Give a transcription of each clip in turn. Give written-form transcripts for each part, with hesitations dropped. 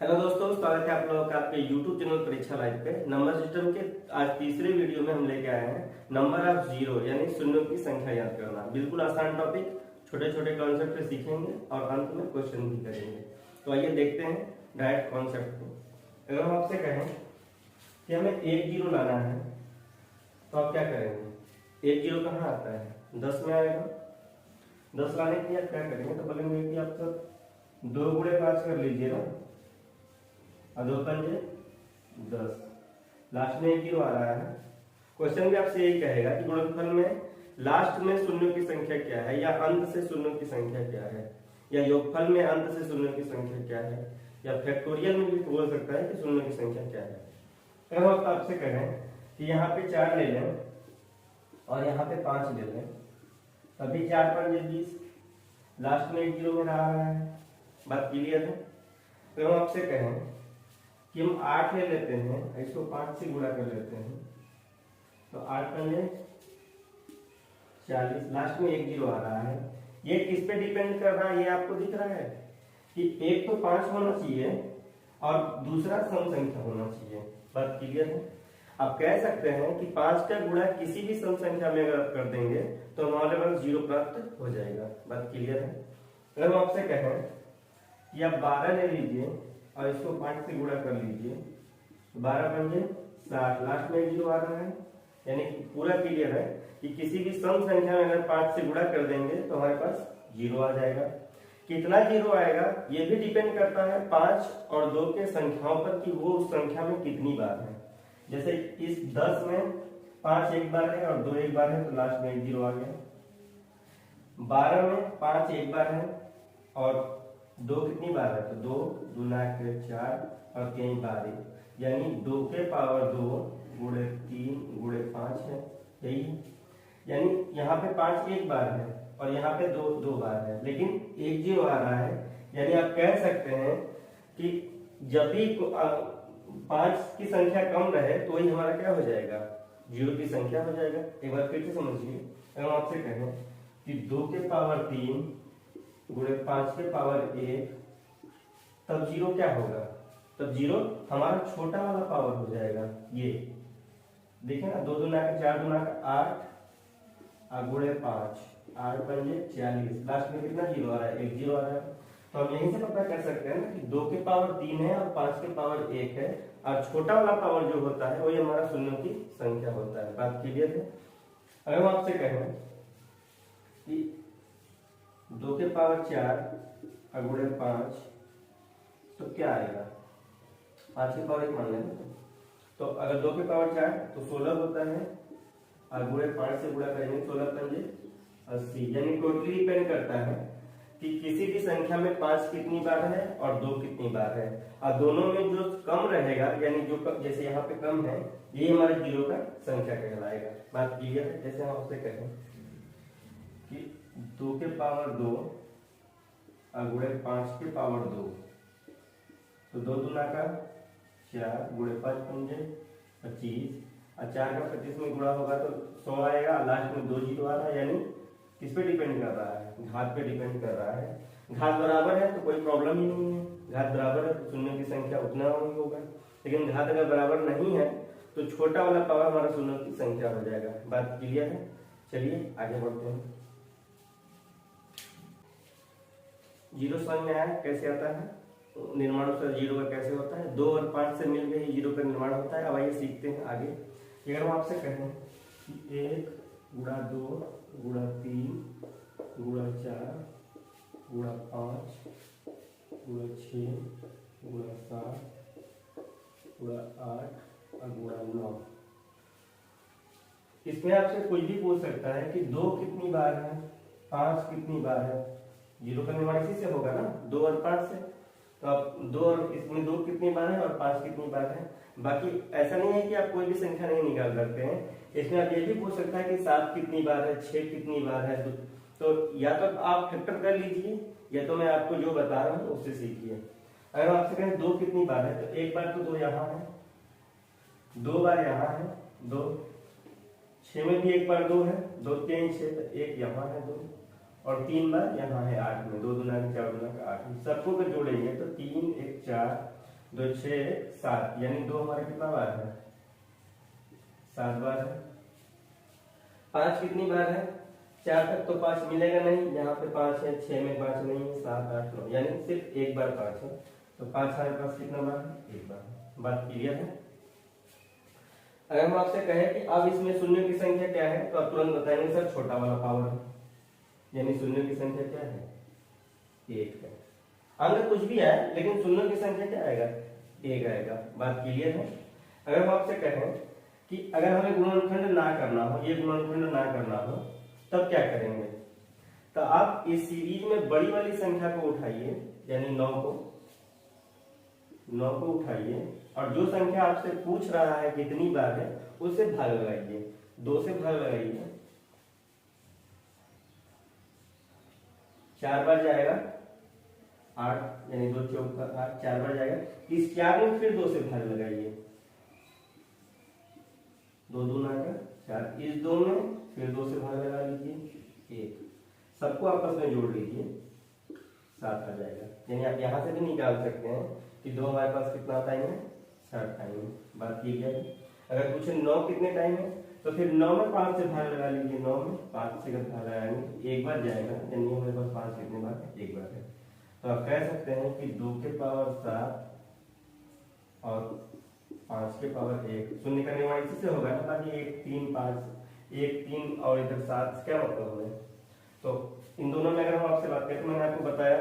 Hello दोस्तों, स्वागत है आप लोगों का आपके YouTube चैनल परीक्षा लाइव पे। नंबर सिस्टम के आज तीसरे वीडियो में हम लेके आए हैं नंबर ऑफ जीरो यानी शून्यों की संख्या याद करना। बिल्कुल आसान टॉपिक, छोटे छोटे कॉन्सेप्ट पे सीखेंगे और अंत में क्वेश्चन भी करेंगे। तो आइए देखते हैं डायरेक्ट कॉन्सेप्ट को। अगर हम आपसे कहें कि हमें एक जीरो लाना है तो आप क्या करेंगे? एक जीरो कहाँ आता है? 10 में आएगा। 10 लाने के लिए आप क्या करेंगे? तो बोलेंगे कि आप सब 2 गुणे 5 कर लीजिए ना, और 2 पंजे 10। लास्ट में एक जीरो आ रहा है। क्वेश्चन भी आपसे यही कहेगा कि गुणनफल में लास्ट में शून्यों की संख्या क्या है, या अंत से शून्यों की संख्या क्या है, या योगफल में अंत से शून्यों की संख्या क्या है, या फैक्टोरियल में भी बोल सकता है कि शून्यों की संख्या क्या है। अगर हम आपसे कहें कि यहाँ पे 4 ले लें और यहाँ पे 5 ले लें, तभी 4 पंजे 20, लास्ट में एक जीरो में रहा है। बात क्लियर है? तो हम आपसे कहें कि हम 8 ले लेते हैं, इसको 5 से गुणा कर लेते हैं, तो 8 पंजे 40, लास्ट में एक जीरो आ रहा है। ये किस पे डिपेंड कर रहा है? ये आपको दिख रहा है कि एक तो 5 होना चाहिए और दूसरा सम संख्या होना चाहिए। बात क्लियर है? आप कह सकते हैं कि 5 का गुणा किसी भी सम संख्या में अगर कर देंगे तो हमारे पास जीरो प्राप्त हो जाएगा। बात क्लियर है? अगर हम आपसे कहें कि आप 12 ले लीजिए और इसको 5 से गुणा कर लीजिए, 12 पंजे 60, लास्ट में जीरो आ रहा है। यानी पूरा क्लियर है कि किसी भी सम संख्या में अगर 5 से गुणा कर देंगे तो हमारे पास जीरो आ जाएगा। कितना जीरो आएगा ये भी डिपेंड करता है 5 और 2 के संख्याओं पर कि वो उस संख्या में कितनी बार है। जैसे इस 10 में 5 एक बार है और 2 एक बार है, तो लास्ट में एक जीरो आ गया। 12 में 5 एक बार है और 2 कितनी बार है? तो 2 दूना 4 और 3 बार है, यानी 2 के पावर 2 गुणे 3 गुणे 5 है। यही है, यानी यहाँ पे 5 एक बार है और यहाँ पे 2 बार है, लेकिन एक जीरो आ रहा है। यानी आप कह सकते हैं कि जब भी 5 की संख्या कम रहे तो वही हमारा क्या हो जाएगा? जीरो की संख्या हो जाएगा। एक बार फिर से समझिए। अगर हम आपसे कहें कि 2 के पावर 3 गुणे 5 के पावर 1, तब जीरो क्या होगा? तब जीरो हमारा छोटा वाला पावर हो जाएगा। ये देखिए ना, 2 दूना 4 दूना 8 और गुणे 5, 8 पंजे 40, लास्ट में कितना जीरो आ रहा है? एक जीरो आ रहा है। तो हम यहीं से पता कर सकते हैं ना कि 2 के पावर 3 है और 5 के पावर 1 है, और छोटा वाला पावर जो होता है वही हमारा शून्यों की संख्या होता है। बात क्लियर है? अगर हम आपसे कहें कि 2 के पावर 4 और गुणे 5, तो क्या आएगा? 5 के पावर 1 मान लेंगे। तो अगर 2 के पावर 4 तो 16 होता है, और गुणे 5 से गुणा करेंगे 16 पंजे 80। यानी टोटली डिपेंड करता है कि किसी भी संख्या में 5 कितनी बार है और 2 कितनी बार है, और दोनों में जो कम रहेगा, यानी जो जैसे यहाँ पे कम है, ये हमारे जीरो का संख्या कहलाएगा। बात क्लियर है? जैसे हम आपसे कहें कि 2 के पावर 2 और गुणे 5 के पावर 2, तो 2 दूना 4 गुणे 5 पंजे 25, और 4 का 25 में गुणा होगा तो 100 आएगा। लास्ट में 2 जीरो आ रहा है, यानी किस पे डिपेंड कर रहा है? घात पे डिपेंड कर रहा है। घात बराबर है तो कोई प्रॉब्लम ही नहीं है, घात बराबर है तो शून्य की संख्या उतना ही होगा। लेकिन घात अगर बराबर नहीं है तो छोटा वाला पावर हमारा शून्य की संख्या हो जाएगा। बात क्लियर है? चलिए आगे बढ़ते हैं। जीरो समझ में आया कैसे आता है? निर्माण से जीरो का कैसे होता है? 2 और 5 से मिलकर ही जीरो का निर्माण होता है। अब आइए सीखते हैं आगे। अगर हम आपसे कहें कि 1 गुणा 2 गुणा 3 गुणा 4 गुणा 5 गुणा 6 गुणा 7 गुणा 8 और गुणा 9, इसमें आपसे कोई भी पूछ सकता है कि 2 कितनी बार है, 5 कितनी बार है। जीरो का निर्माण इसी से होगा ना, 2 और 5 से। तो आप 2 और इसमें 2 कितनी बार है और 5 कितनी बार है। बाकी ऐसा नहीं है कि आप कोई भी संख्या नहीं निकाल सकते हैं। इसमें आप ये भी पूछ सकता है कि 7 कितनी बार है, 6 कितनी बार है। तो या तो आप फैक्टर कर लीजिए, या तो मैं आपको जो बता रहा हूँ उससे सीखिए। अगर आपसे कहें 2 कितनी बार है, तो एक बार तो 2 यहाँ है, 2 बार यहाँ है 2, 6 में भी एक बार 2 है, 2 3 6, तो एक यहाँ है 2, और 3 बार यहाँ है 8 में, 2 दूना 4 दूना 8। सबको अगर जोड़ेंगे तो 3 1 4 2 6 7 यानी 2 हमारा कितना बार है? 7 बार है। 5 कितनी बार है? 4 तक तो 5 मिलेगा नहीं, यहाँ पे 5 है, 6 में 5 नहीं है, 7 8 9 यानी सिर्फ एक बार 5 है। तो 5 हमारे पास कितना बार है? एक बार। बात क्लियर है? अगर हम आपसे कहें कि अब इसमें शून्य की संख्या क्या है, तो आप तुरंत बताएंगे सर छोटा वाला पावर है, यानी शून्य की संख्या क्या है? 1 है। अंक कुछ भी है लेकिन शून्य की संख्या क्या आएगा? 1 आएगा। बात क्लियर है? अगर हम आपसे कहें कि अगर हमें गुणनखंड ना करना हो, ये गुणनखंड ना करना हो, तब क्या करेंगे? तो आप इस सीरीज में बड़ी वाली संख्या को उठाइए, यानी 9 को उठाइए और जो संख्या आपसे पूछ रहा है कितनी बार है उससे भाग लगाइए, 2 से भाग लगाइए। 4 बार जाएगा 8 यानी 2 चौका 8, 4 बार जाएगा। इस 4 में फिर 2 से भाग लगाइए, 2 दूना आएगा 4, इस 2 में फिर 2 से भाग लगा लीजिए 1, सबको आपस में जोड़ लीजिए 7 आ जाएगा। यानी आप यहाँ से भी निकाल सकते हैं कि 2 हमारे पास कितना टाइम है? 7 टाइम है। बात की गया है। अगर पूछे 9 कितने टाइम है, तो फिर 9 में 5 से भाग लगा लीजिए, 9 में 5 से भाग लगाएंगे 1 बार जाएगा, यानी हमारे पास 5 कितने बार है? 1 बार है। तो आप कह सकते हैं कि 2 के पावर 7 और 5 के पावर 1 शून्य करने वाला इसी से होगा ना, ताकि 1 3 5 1 3 और इधर 7 क्या मतलब है? तो इन दोनों में अगर हम आपसे बात करें तो मैंने आपको बताया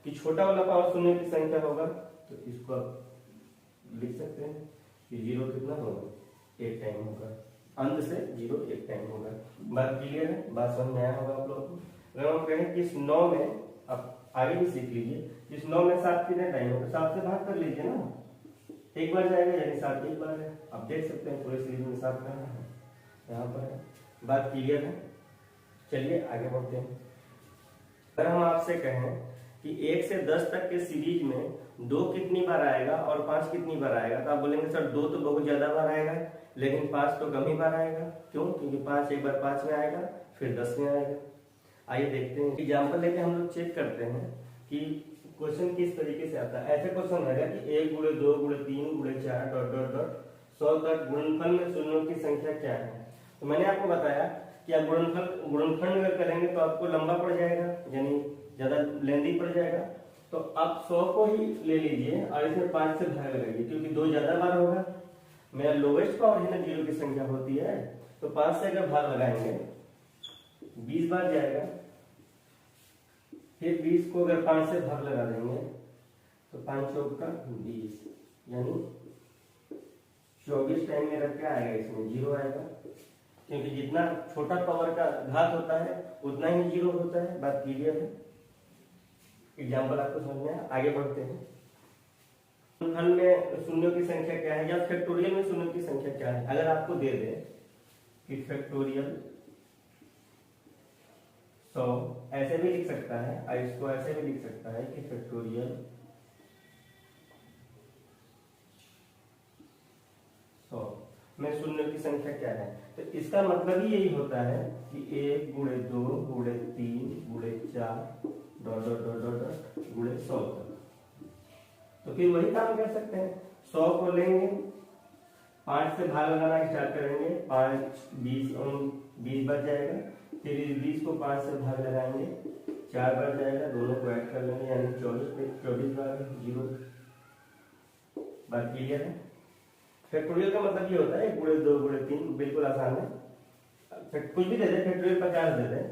कि छोटा वाला पावर शून्य की संख्या होगा, तो इसको आप लिख सकते हैं कि 0 कितना होगा? 1 टाइम होगा, अंत से 0 1 टाइम होगा। बात क्लियर है? बात समझ में आया होगा आप लोगों को? अगर हम कहें कि इस 9 में, आप आगे भी सीख लीजिए, इस 9 में 7 कितने टाइम होगा? 7 से भाग कर लीजिए ना, 1 बार जाएगा, यानी 7 1 बार है। आप देख सकते हैं पूरे सीरीज में 7 कहाँ है? यहाँ पर है। बात क्लियर है? चलिए आगे बढ़ते हैं। अगर हम आपसे कहें कि 1 से 10 तक के सीरीज में 2 कितनी बार आएगा और 5 कितनी बार आएगा, तो आप बोलेंगे सर 2 तो बहुत ज्यादा बार आएगा, लेकिन 5 तो कम ही बार आएगा। क्यों? क्योंकि 5 एक बार 5 में आएगा, फिर 10 में आएगा। आइए देखते हैं एग्जाम्पल लेके हम लोग चेक करते हैं कि क्वेश्चन किस तरीके से आता है। ऐसे क्वेश्चन रहेगा कि 1 × 2 × 3 × 4 डॉट डॉट डॉट 100 तक गुणनफल में शून्यों की संख्या क्या है। तो मैंने आपको बताया कि आप गुणनखंड अगर करेंगे तो आपको लंबा पड़ जाएगा, यानी ज्यादा लेंदी पड़ जाएगा। तो आप 100 को ही ले लीजिए और इसमें 5 से भाग लगाइए, क्योंकि 2 ज्यादा बार होगा। मेरा लोवेस्ट पावर है ना 0 की संख्या होती है, तो 5 से अगर भाग लगाएंगे 20 बार जाएगा। फिर 20 को अगर 5 से भाग लगा देंगे तो 5 चौका 20, यानी 24 टाइम मेरा क्या आएगा? इसमें 0 आएगा, क्योंकि जितना छोटा पावर का घात होता है उतना ही 0 होता है। बात क्लियर है? एग्जाम्पल आपको समझ में आया? आगे बढ़ते हैं। गुणनखंड में शून्यों की संख्या क्या है, या फैक्टोरियल में शून्यों की संख्या क्या है। अगर आपको दे दे कि फैक्टोरियल 100, ऐसे भी लिख सकता है और इसको ऐसे भी लिख सकता है कि फैक्टोरियल 100 में शून्य की संख्या क्या है। तो इसका मतलब ही यही होता है कि 1 × 2 × 3 × 4 डॉट डॉट डॉट डॉट × 100 तक। तो फिर वही काम कर सकते हैं, 100 को लेंगे, 5 से भाग लगाना स्टार्ट करेंगे, 5 20 बार जाएगा। फिर इस 20 को 5 से भाग लगाएंगे, 4 बार जाएगा, दोनों को ऐड कर लेंगे, यानी 24 बार 0। बात क्लियर है? फैक्टोरियल का मतलब ये होता है 1 × 2 × 3, बिल्कुल आसान है। कुछ भी दे दे, फैक्टोरियल 50 दे दे,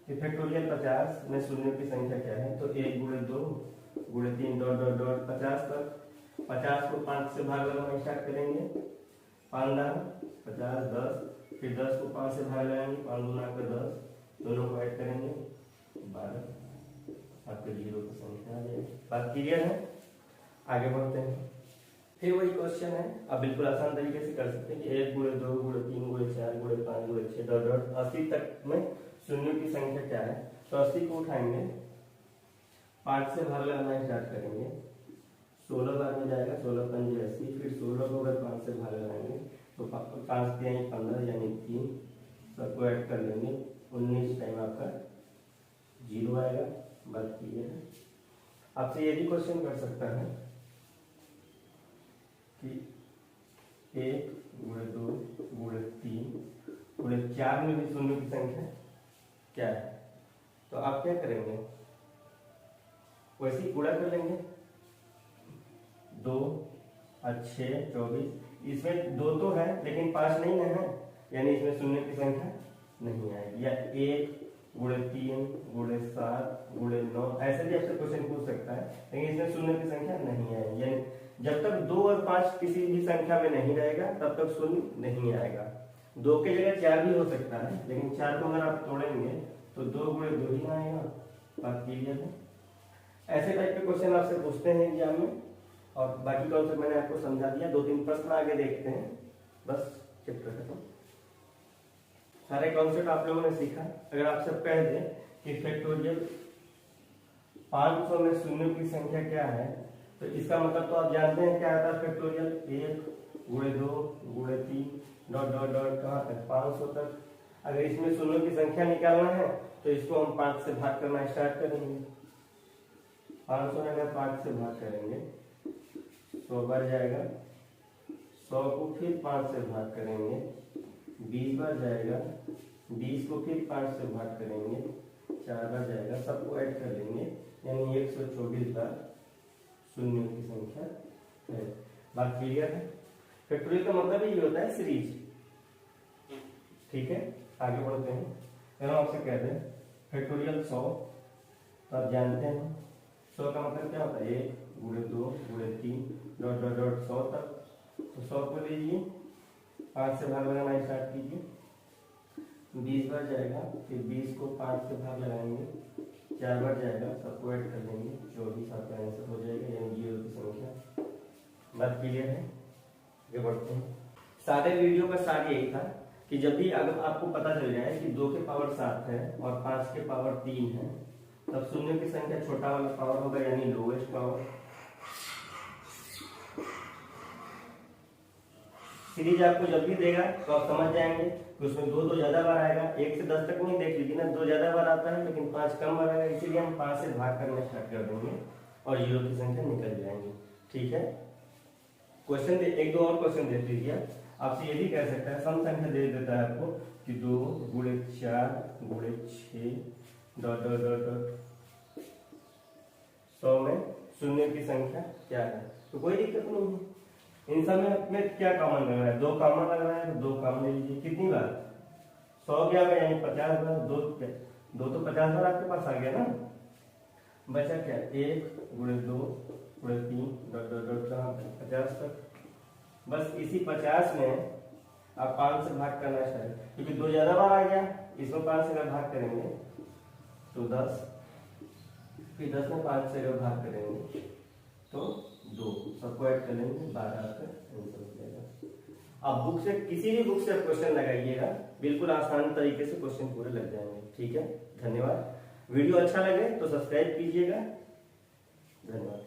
कि फैक्टोरियल 50 में शून्य की संख्या क्या है, तो 1 × 2 × 3 डॉट डॉट डॉट 50 तक। 50 को 5 से भाग लगाना स्टार्ट करेंगे, 5 50 10, फिर 10 को 5 से भाग लगाएंगे, 5 दूना 10, दोनों को ऐड करेंगे 12, आपके 0 की संख्या आ जाएगी। बात क्लियर है? आगे बढ़ते हैं। फिर वही क्वेश्चन है, आप बिल्कुल आसान तरीके से कर सकते हैं कि 1 × 2 × 3 × 4 × 5 × 6 डॉट डॉट 80 तक में शून्य की संख्या क्या है। तो 80 को उठाएंगे, 5 से भाग लगाना स्टार्ट करेंगे, 16 बार में जाएगा, 16 पंजे 80, फिर 16 को अगर 5 से भाग लगाएंगे तो 5 3 15 यानी 3, सबको ऐड कर लेंगे, 19 टाइम आपका 0 आएगा। बात क्लियर है? आपसे ये भी क्वेश्चन कर सकता है 1 × 2 × 3 × 4 में भी शून्य की संख्या क्या है, तो आप क्या करेंगे, वैसे ही गुणा कर लेंगे। 2 और 6 24, इसमें 2 तो है लेकिन 5 नहीं है, यानी इसमें शून्य की संख्या नहीं आएगी। या 1 × 3 × 7 × 9, ऐसे भी आपसे क्वेश्चन पूछ सकता है, लेकिन इसमें शून्य की संख्या नहीं आएगी। यानी जब तक 2 और 5 किसी भी संख्या में नहीं रहेगा तब तक शून्य नहीं आएगा। 2 की जगह 4 भी हो सकता है, लेकिन 4 को अगर आप तोड़ेंगे तो 2 × 2 ही आएगा। बात क्लियर है। ऐसे टाइप के क्वेश्चन आपसे पूछते हैं एग्जाम में, और बाकी कॉन्सेप्ट मैंने आपको समझा दिया। 2-3 प्रश्न आगे देखते हैं, बस चैप्टर खत्म। सारे कॉन्सेप्ट आप लोगों ने सीखा। अगर आप सब कह दें कि फैक्टोरियल 500 में शून्य की संख्या क्या है, तो इसका मतलब तो आप जानते हैं क्या आता है फैक्टोरियल। 1 × 2 × 3 ... कहाँ तक 500 तक। अगर इसमें शून्य की संख्या निकालना है तो इसको हम 5 से भाग करना स्टार्ट करेंगे। 500 में अगर 5 से भाग करेंगे 100 बार जाएगा, 100 को फिर 5 से भाग करेंगे 20 बार जाएगा, 20 को फिर 5 से भाग करेंगे 4 बार जाएगा, सबको ऐड कर लेंगे, यानी 124 बार शून्य की संख्या है। बात क्लियर है। फैक्टोरियल का मतलब ही होता है सीरीज। ठीक है, आगे बढ़ते हैं। हम आपसे कहते हैं फैक्टोरियल 100, तो आप जानते हैं 100 का मतलब क्या होता है, 1 × 2 × 3 ... 100 तक। तो 100 को लीजिए, 5 से भाग लगाना स्टार्ट कीजिए, 20 बार जाएगा, फिर 20 को 5 से भाग लगाएंगे, 4 बार जाएगा, सबको ऐड कर लेंगे, 24 आपका आंसर हो जाएगा, यानी 0 की संख्या। बात क्लियर है। आगे बढ़ते हैं। सारे वीडियो का सार यही था कि जब भी अगर आपको पता चल जाए कि 2 के पावर 7 है और 5 के पावर 3 है, तब शून्य की संख्या छोटा वाला पावर होगा, यानी लोएस्ट पावर। सीरीज आपको जब भी देगा तो आप समझ जाएंगे कि उसमें 2 ज्यादा बार आएगा। 1 से 10 तक नहीं, देख लीजिए ना, 2 ज्यादा बार आता है लेकिन 5 कम बार आएगा, इसीलिए हम 5 से भाग करना स्टार्ट कर देंगे और 0 की संख्या निकल जाएंगे। ठीक है। क्वेश्चन 1-2 और क्वेश्चन देख लीजिए। आपसे ये भी कह सकता है, सम संख्या दे देता है आपको कि 2 × 4 × 6 ... 100 में शून्य की संख्या क्या है, तो कोई दिक्कत नहीं है। इन सब में क्या कॉमन लग रहा है, 2 कॉमन लग रहा है, तो 2 कॉमन ले लीजिए। कितनी बार, 100 क्या होगा, यानी 50 बार। 2 तो 50 बार आपके पास आ गया ना। बचा क्या, 1 × 2 × 3 ... 50 तक। बस इसी 50 में आप 5 से भाग करना स्टार्ट, क्योंकि 2 ज्यादा बार आ गया, इसमें 5 से अगर भाग करेंगे तो 10, फिर 10 में 5 से अगर भाग करेंगे तो 2, सबको ऐड कर लेंगे, 12 आपका आंसर हो जाएगा। आप बुक से, किसी भी बुक से आप क्वेश्चन लगाइएगा, बिल्कुल आसान तरीके से क्वेश्चन पूरे लग जाएंगे। ठीक है, धन्यवाद। वीडियो अच्छा लगे तो सब्सक्राइब कीजिएगा। धन्यवाद।